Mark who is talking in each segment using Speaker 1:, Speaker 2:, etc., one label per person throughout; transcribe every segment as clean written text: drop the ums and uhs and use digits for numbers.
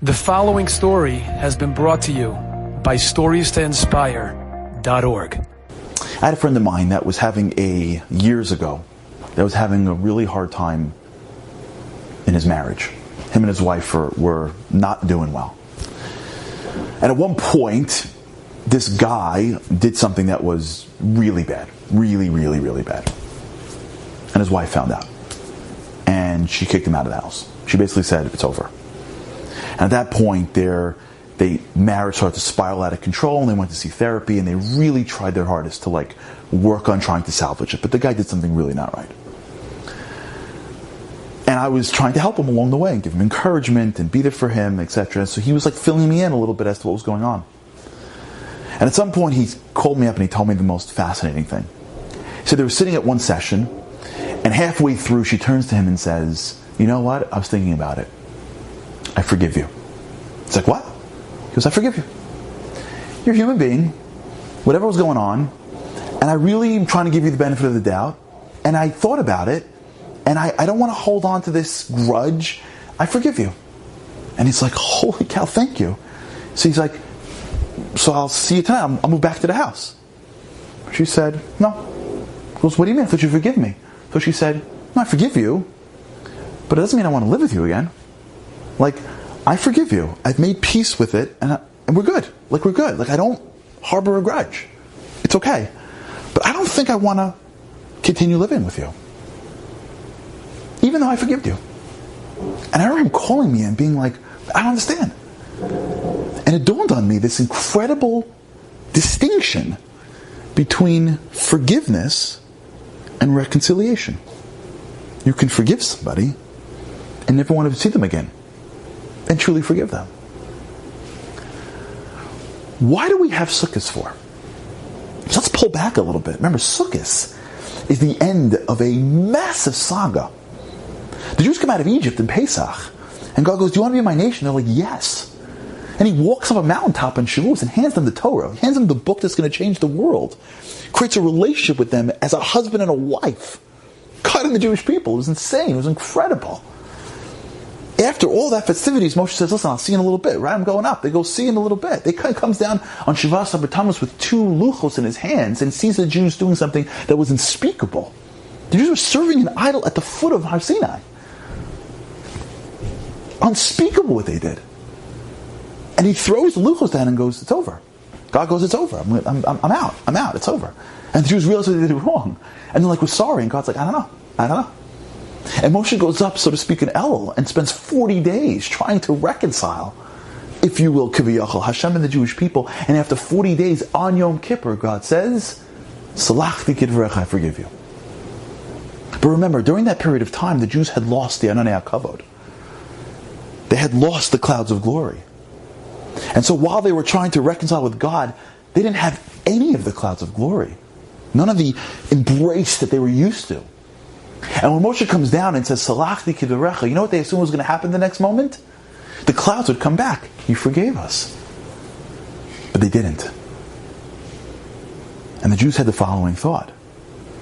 Speaker 1: The following story has been brought to you by StoriesToInspire.org.
Speaker 2: I had a friend of mine that was years ago, having a really hard time in his marriage. Him and his wife were not doing well. And at one point, this guy did something that was really bad. Really, really, really bad. And his wife found out. And she kicked him out of the house. She basically said, it's over. And at that point, their marriage started to spiral out of control, and they went to see therapy, and they really tried their hardest to work on trying to salvage it. But the guy did something really not right. And I was trying to help him along the way and give him encouragement and be there for him, etc. So he was filling me in a little bit as to what was going on. And at some point, he called me up and he told me the most fascinating thing. He said they were sitting at one session, and halfway through, she turns to him and says, "You know what? I was thinking about it. I forgive you." It's like, what? He goes, "I forgive you. You're a human being, whatever was going on, and I really am trying to give you the benefit of the doubt, and I thought about it, and I don't want to hold on to this grudge. I forgive you." And he's like, "Holy cow, thank you." So he's like, "So I'll see you tonight. I'll move back to the house." She said, "No." He goes, "What do you mean? I thought you forgive me." So she said, "No, I forgive you, but it doesn't mean I want to live with you again. I forgive you. I've made peace with it, and we're good. We're good. I don't harbor a grudge. It's okay. But I don't think I want to continue living with you, even though I forgive you." And I remember him calling me and being like, "I don't understand." And it dawned on me this incredible distinction between forgiveness and reconciliation. You can forgive somebody and never want to see them again, and truly forgive them. Why do we have Sukkot for? So let's pull back a little bit. Remember, Sukkot is the end of a massive saga. The Jews come out of Egypt in Pesach, and God goes, "Do you want to be my nation?" They're like, "Yes." And he walks up a mountaintop in Shavuos and hands them the Torah. He hands them the book that's going to change the world. Creates a relationship with them as a husband and a wife. God and the Jewish people. It was insane. It was incredible. After all that festivities, Moshe says, "Listen, I'll see you in a little bit, right? I'm going up." They go, "See you in a little bit." They comes down on Shavas Tammuz with 2 luchos in his hands and sees the Jews doing something that was unspeakable. The Jews were serving an idol at the foot of Har Sinai. Unspeakable what they did. And he throws the luchos down and goes, "It's over." God goes, "It's over. I'm out. It's over." And the Jews realize what they did wrong. And they're like, "We're sorry." And God's like, I don't know. And Moshe goes up, so to speak, in Elul and spends 40 days trying to reconcile, if you will, Kiviyachal, Hashem and the Jewish people. And after 40 days on Yom Kippur, God says, "Salachti kidvarecha, I forgive you." But remember, during that period of time, the Jews had lost the Ananei HaKavod. They had lost the clouds of glory. And so while they were trying to reconcile with God, they didn't have any of the clouds of glory. None of the embrace that they were used to. And when Moshe comes down and says, "Salachti kidvarecha," you know what they assumed was going to happen the next moment? The clouds would come back. "You forgave us." But they didn't. And the Jews had the following thought.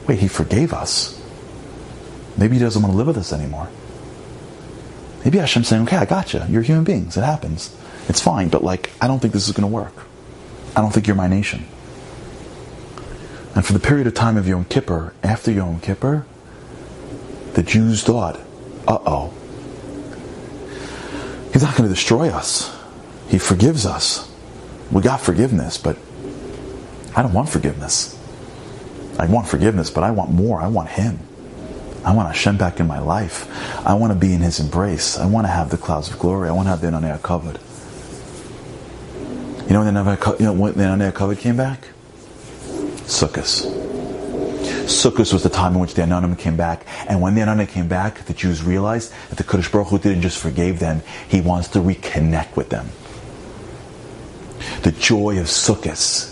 Speaker 2: Wait, he forgave us. Maybe he doesn't want to live with us anymore. Maybe Hashem's saying, "Okay, I got you. You're human beings. It happens. It's fine, but I don't think this is going to work. I don't think you're my nation." And for the period of time of Yom Kippur, after Yom Kippur, the Jews thought, uh-oh, he's not going to destroy us. He forgives us. We got forgiveness, but I don't want forgiveness. I want forgiveness, but I want more. I want Him. I want Hashem back in my life. I want to be in His embrace. I want to have the clouds of glory. I want to have the Ananei HaKavod. You know when the Ananei HaKavod came back? Sukkot. Sukkot was the time in which the Anonim came back. And when the Anonim came back, the Jews realized that the Kadosh Baruch Hu didn't just forgive them, He wants to reconnect with them. The joy of Sukkot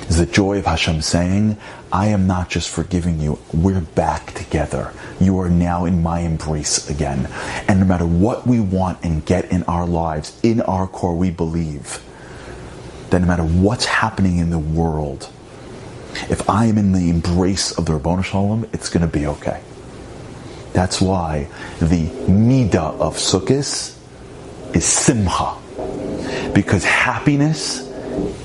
Speaker 2: is the joy of Hashem saying, "I am not just forgiving you, we're back together. You are now in my embrace again." And no matter what we want and get in our lives, in our core we believe that no matter what's happening in the world, if I am in the embrace of the Ribono Shel Olam, it's going to be okay. That's why the midah of Sukkot is simcha. Because happiness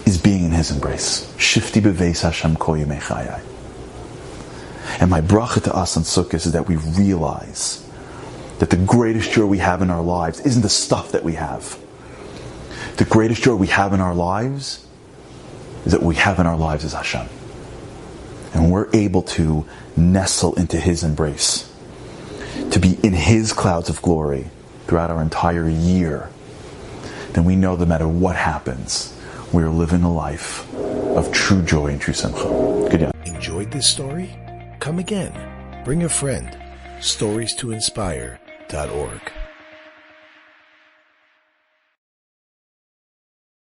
Speaker 2: is being in His embrace. Shifti beveis Hashem kol yemei chayai. And my bracha to us on Sukkot is that we realize that the greatest joy we have in our lives isn't the stuff that we have. The greatest joy we have in our lives is that what we have in our lives is Hashem. And we're able to nestle into His embrace, to be in His clouds of glory throughout our entire year. Then we know that no matter what happens, we are living a life of true joy and true simcha. Good night.
Speaker 3: Enjoyed this story? Come again. Bring a friend. StoriesToInspire.org